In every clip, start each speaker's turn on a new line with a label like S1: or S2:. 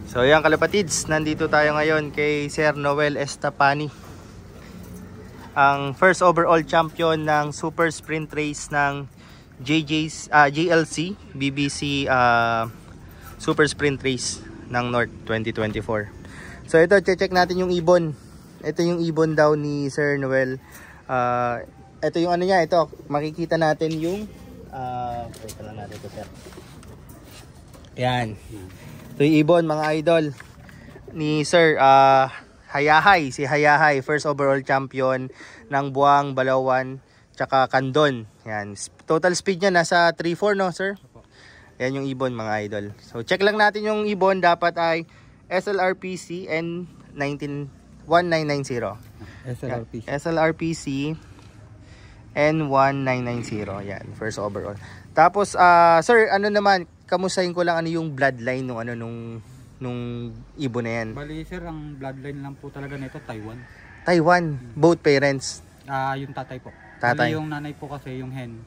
S1: So yan kalapatids, nandito tayo ngayon kay Sir Noel Estapani, ang first overall champion ng Super Sprint Race ng JLC BBC Super Sprint Race ng North 2024. So ito, check natin yung ibon. Ito yung ibon daw ni Sir Noel. Ito yung ano niya, ito makikita natin yung wait lang natin ito, sir. Yan. Ito yung ibon, mga idol ni Sir Hayahay. Si Hayahay, first overall champion ng Buang, Balawan, tsaka Candon. Yan. Total speed niya nasa 3.4, no, sir? Yan yung ibon, mga idol. So check lang natin yung ibon. Dapat ay SLRPC N1990. SLRPC N1990. Yan, first overall. Tapos sir, ano naman, kamustahin ko lang ano yung bloodline nung ibon na yan.
S2: Bali sir, ang bloodline lang po talaga nito
S1: Taiwan, both parents.
S2: Yung tatay po.
S1: Tatay.
S2: Bali yung nanay po kasi yung hen,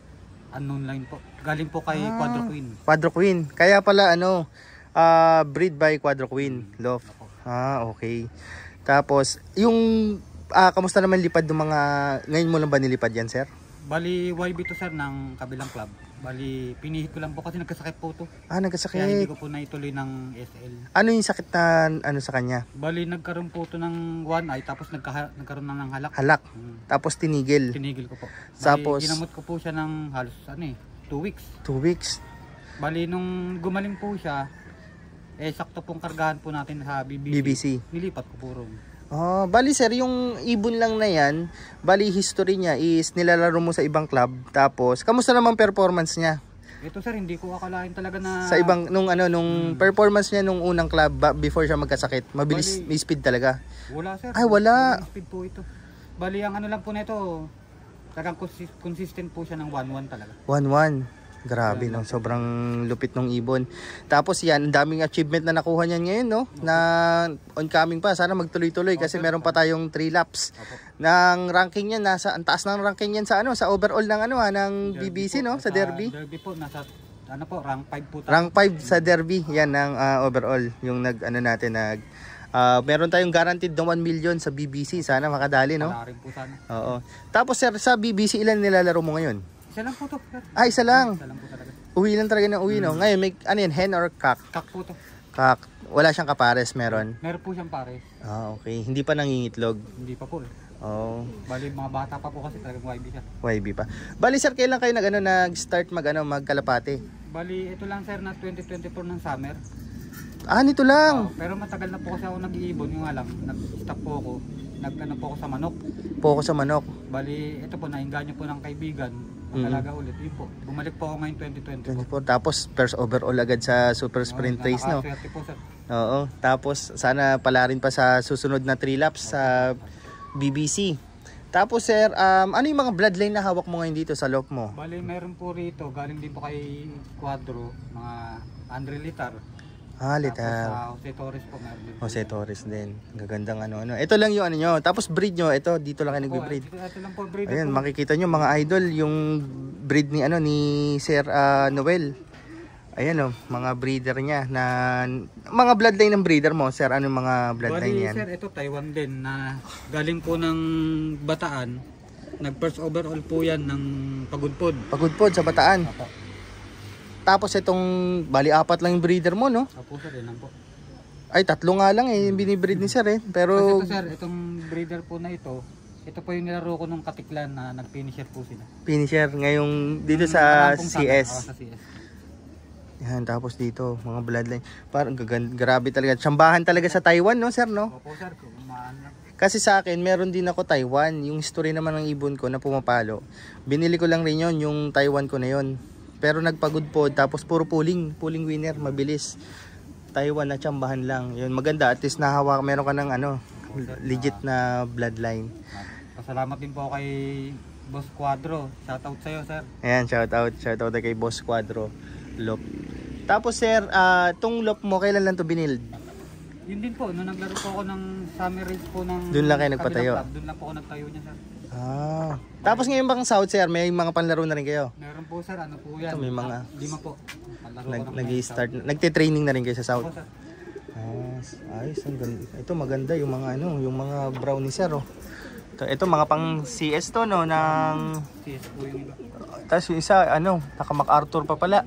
S2: unknown line po. Galing po kay Quadro Queen.
S1: Quadro Queen. Kaya pala breed by Quadro Queen. Love. Okay. Tapos yung kamusta naman lipad ng mga, ngayon mo lang ba nilipad yan, sir?
S2: Bali YB to sir ng kabilang club. Bali pinihit ko lang po kasi nagkasakit po to.
S1: Nagkasakit.
S2: Kaya hindi ko po naituloy ng SL.
S1: Ano yung sakit na sa kanya?
S2: Bali nagkaroon po to ng one eye tapos nagkaroon na ng halak.
S1: Tapos tinigil.
S2: Tinigil ko po. Bali,
S1: Tapos
S2: ginamot ko po siya ng halos 2 weeks.
S1: 2 weeks.
S2: Bali nung gumaling po siya, sakto pong kargahan po natin sa BBC. Nilipat ko po ron.
S1: Bali sir, yung ibon lang na yan, bali history niya is nilalaro mo sa ibang club. Tapos, kamusta naman performance niya?
S2: Ito sir, hindi ko akalain talaga na
S1: sa ibang, nung performance niya nung unang club before siya magkasakit. Mabilis, may speed talaga.
S2: Wala sir.
S1: Wala.
S2: Speed po ito. Bali ang lang po nito, talagang consistent po siya ng 1-1 talaga.
S1: 1-1. Grabe, no? Sobrang lupit ng ibon. Tapos yan, ang daming achievement na nakuha niyan ngayon, no? Na oncoming pa. Sana magtuloy-tuloy kasi meron pa tayong 3 laps. Ng ranking niya, ang taas ng ranking niyan sa sa overall ng ng BBC, no? Sa Derby.
S2: Derby po, nasa rank 5 po.
S1: Rank 5 sa Derby. Yan ang overall. Yung meron tayong guaranteed ng 1 million sa BBC. Sana makadali, no?
S2: Wala rin po sana.
S1: Oo. Tapos sir, sa BBC, ilan nilalaro mo ngayon?
S2: Isa lang po to.
S1: Isa lang.
S2: Isa lang po talaga.
S1: Uwi lang talaga ng uwi, no? Ngayon, may hen or cock?
S2: Cock po to.
S1: Cock. Wala siyang kapares, meron?
S2: Meron po siyang pares.
S1: Okay. Hindi pa nangingitlog?
S2: Hindi pa po.
S1: Bali,
S2: mga bata pa po kasi talagang YB siya.
S1: YB pa. Bali, sir, kailan kayo nag-start magkalapate?
S2: Bali, ito lang sir na 2024 ng summer.
S1: Nito lang?
S2: Pero matagal na po kasi ako nag-iibon. Yung alam, nag-stop po ako. Po ako sa manok.
S1: Focus sa manok?
S2: Bali, ito po, nainganyo po ng kaibigan. Mag-alaga ulit. Yun po. Bumalik po ako ngayon 2024.
S1: Tapos first overall agad sa Super Sprint Race, no?
S2: Po, sir.
S1: Oo. Tapos sana pala rin pa sa susunod na 3 laps sa BBC. Tapos sir, ano yung mga bloodline na hawak mo ngayon dito sa lock mo?
S2: Bali, meron po rito. Galing din po kay Quadro. Mga Andre Litar.
S1: Litar.
S2: Tapos Jose Torres po meron din.
S1: Jose Torres din. Gagandang Ito lang yung nyo. Tapos breed nyo. Ito, dito lang kayo nagbe-breed.
S2: Ito lang po breed.
S1: Ayan, makikita nyo mga idol yung breed ni Sir Noel. Ayan mga breeder niya na mga bloodline ng breeder mo, sir. Ano mga bloodline yan?
S2: Sir, ito Taiwan din na galing po ng Bataan. Nag first overall po yan ng Pagudpod.
S1: Pagudpod sa Bataan. Tapos itong, bali 4 lang yung breeder mo, no?
S2: Opo sir, yan lang po.
S1: Ay, 3 nga lang yung binibreed ni sir Pero
S2: kasi ito sir, itong breeder po na ito po yung nilaro ko nung Katiklan na nag-finisher po sila.
S1: Finisher, ngayong dito sa CS.
S2: Sa CS.
S1: Yan, tapos dito, mga bloodline. Parang grabe talaga. Tsambahan talaga sa Taiwan, no sir, no?
S2: Opo sir,
S1: Kasi sa akin, meron din ako Taiwan. Yung history naman ng ibon ko na pumapalo. Binili ko lang rin yun, yung Taiwan ko na yun. Pero nagpagudpod, tapos puro pulling winner, mabilis. Taiwan na tsambahan lang. Yun, maganda, at least nahawa, meron ka ng legit na bloodline.
S2: Pasalamat din po kay Boss Quadro. Shoutout sa'yo, sir.
S1: Ayan, shoutout kay Boss Quadro. Lop. Tapos sir, tong lop mo, kailan lang to binild?
S2: Yun din po, nung naglaro po ako ng summer race po ng
S1: doon lang kayo nagpatayo?
S2: Doon lang po ako nagtayo niya, sir.
S1: Tapos ngayon bang South sir, may mga panlaro na rin kayo?
S2: Meron po sir, po yan?
S1: Ito, may mga
S2: 5 po.
S1: nag-i-start, nagte-training na rin kayo sa South?
S2: Opo, sir.
S1: Ayos, ang ganda. Ito maganda yung mga ano, yung mga brown ni sir, oh. Ito mga pang CS to, no, ng
S2: CS po yung iba.
S1: tapos yung isa ano, naka MacArthur pa pala.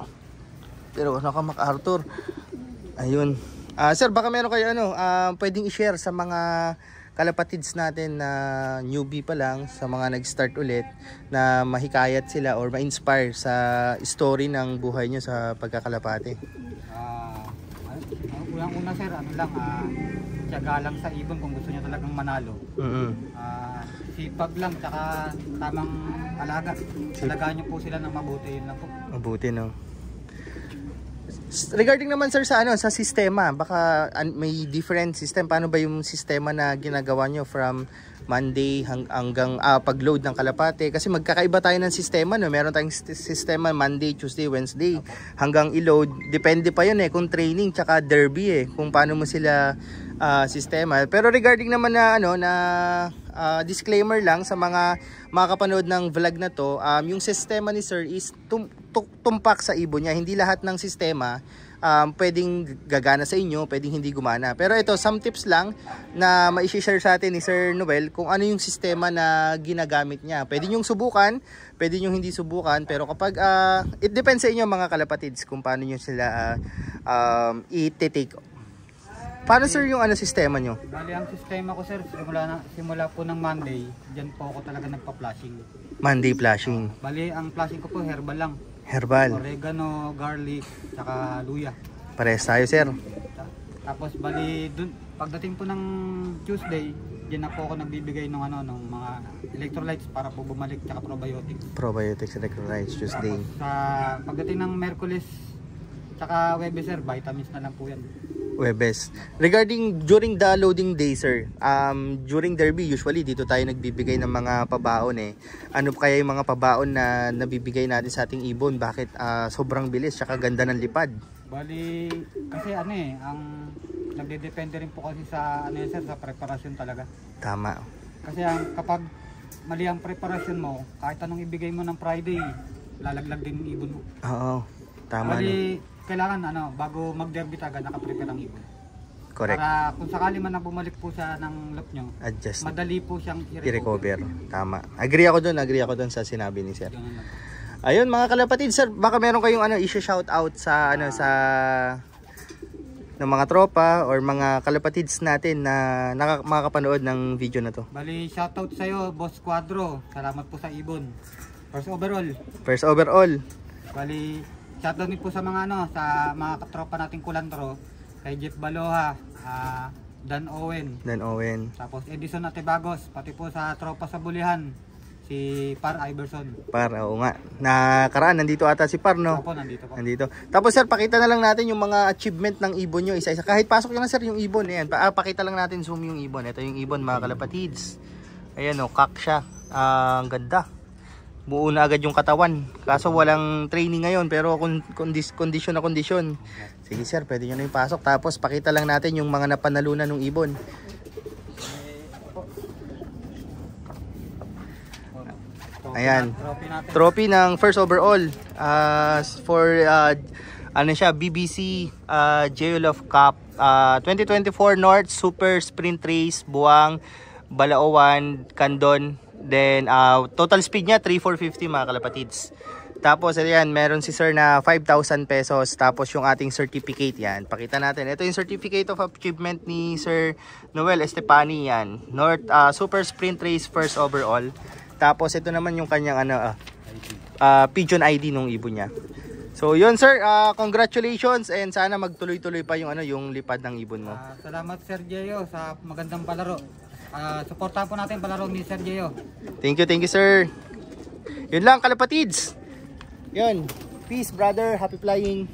S1: Pero naka MacArthur. Ayun. Sir, baka meron kayo ano, pwedeng i-share sa mga kalapatids natin na newbie pa lang, sa mga nag-start ulit, na mahikayat sila or ma-inspire sa story ng buhay nyo sa pagkakalapate.
S2: Unang-una sir, ano lang, tiyaga lang sa ibon kung gusto niya talagang manalo. Sipag lang, tsaka tamang alaga. Alagaan niyo po sila ng mabuti, yun lang po. Mabuti,
S1: no? Regarding naman sir sa ano, sa sistema, baka may different system. Paano ba yung sistema na ginagawa nyo from Monday hanggang pag-load ng kalapate? Kasi magkakaiba tayo ng sistema, no? Meron tayong sistema Monday, Tuesday, Wednesday hanggang i-load. Depende pa yun kung training tsaka derby kung paano mo sila sistema. Pero regarding naman na ano na disclaimer lang sa mga makakapanood ng vlog na to, yung sistema ni sir is tumpak sa ibon niya. Hindi lahat ng sistema pwedeng gagana sa inyo, pwedeng hindi gumana. Pero ito, some tips lang na ma-share sa atin ni Sir Noel kung ano yung sistema na ginagamit niya. Pwede nyo subukan, pwede nyo hindi subukan, pero kapag it depends sa inyo mga kalapatids kung paano nyo sila i-take. Paano sir yung ano sistema nyo?
S2: Bali ang sistema ko sir, simula po ng Monday, dyan po ako talaga nagpa-flashing.
S1: Monday flashing.
S2: Bali ang flashing ko po herbal lang.
S1: Herbal.
S2: Oregano, garlic, saka luya.
S1: Pares tayo sir.
S2: Tapos bali dun, pagdating po ng Tuesday, dyan na po ako nagbibigay ng ano, ng mga electrolytes para po bumalik, tsaka probiotics.
S1: Probiotics, electrolytes, Tuesday.
S2: Tapos sa pagdating ng Merkulis, tsaka Webes sir, vitamins na lang po yan.
S1: Webes. Regarding during the loading day sir, during derby usually dito tayo nagbibigay ng mga pabaon Ano kaya yung mga pabaon na nabibigay natin sa ating ibon? Bakit sobrang bilis tsaka ganda ng lipad?
S2: Bali kasi ano ang nagdedepende rin po kasi sa ano sir, sa preparasyon talaga.
S1: Tama.
S2: Kasi kapag mali ang preparasyon mo, kahit anong ibigay mo ng Friday, lalaglag din yung ibon mo.
S1: Oo. Tama.
S2: Bali kailangan bago mag-derby taga naka-prepare ang ibon.
S1: Correct.
S2: Para kung sakali man na bumalik po siya ng lap nyo,
S1: adjust.
S2: Madali po siyang
S1: i-recover. Tama. Agree ako doon sa sinabi ni sir. Ayun mga kalapatid sir, baka meron kayong i-shout out sa sa ng mga tropa or mga kalapatids natin na makakapanood ng video na to.
S2: Bali, shout out sa iyo, Boss Quadro. Salamat po sa ibon. First overall.
S1: First overall.
S2: Bali, shoutout din po sa mga sa mga katropa nating Kulantro, kay Jeff Baloha, Dan Owen. Tapos Edison Atebagos, pati po sa tropa sa Bulihan, si Par Iverson.
S1: Oo nga. Nakaraan nandito ata si Par, no?
S2: Opo, nandito po.
S1: Nandito. Tapos sir, pakita na lang natin yung mga achievement ng ibon nyo isa-isa. Kahit pasok nyo na sir yung ibon. Ayan. Pakita lang natin, zoom yung ibon. Ito yung ibon mga kalapatids. Ayan kak siya. Ang ganda. Buo na agad yung katawan. Kaso walang training ngayon, pero kondisyon na kondisyon. Sige sir, pwede nyo na yung pasok. Tapos pakita lang natin yung mga napanalunan ng ibon. Ayan. Trophy ng first overall. For BBC Geolove Cup 2024 North Super Sprint Race Buang, Balaoan, Candon. Then total speed niya 3,450 mga kalapatids. Tapos ayan, meron si sir na 5,000 pesos. Tapos yung ating certificate yan. Pakita natin. Ito yung certificate of achievement ni Sir Noel Estepani yan. North Super Sprint Race first overall. Tapos ito naman yung kanyang pigeon ID nung ibon niya. So yun sir, congratulations and sana magtuloy-tuloy pa yung yung lipad ng ibon mo.
S2: Salamat Sir Gio sa magandang palaro. Suportahan po natin palaro ni Sir Gio.
S1: Thank you sir. Yun lang kalapatids. Yun. Peace brother, happy flying.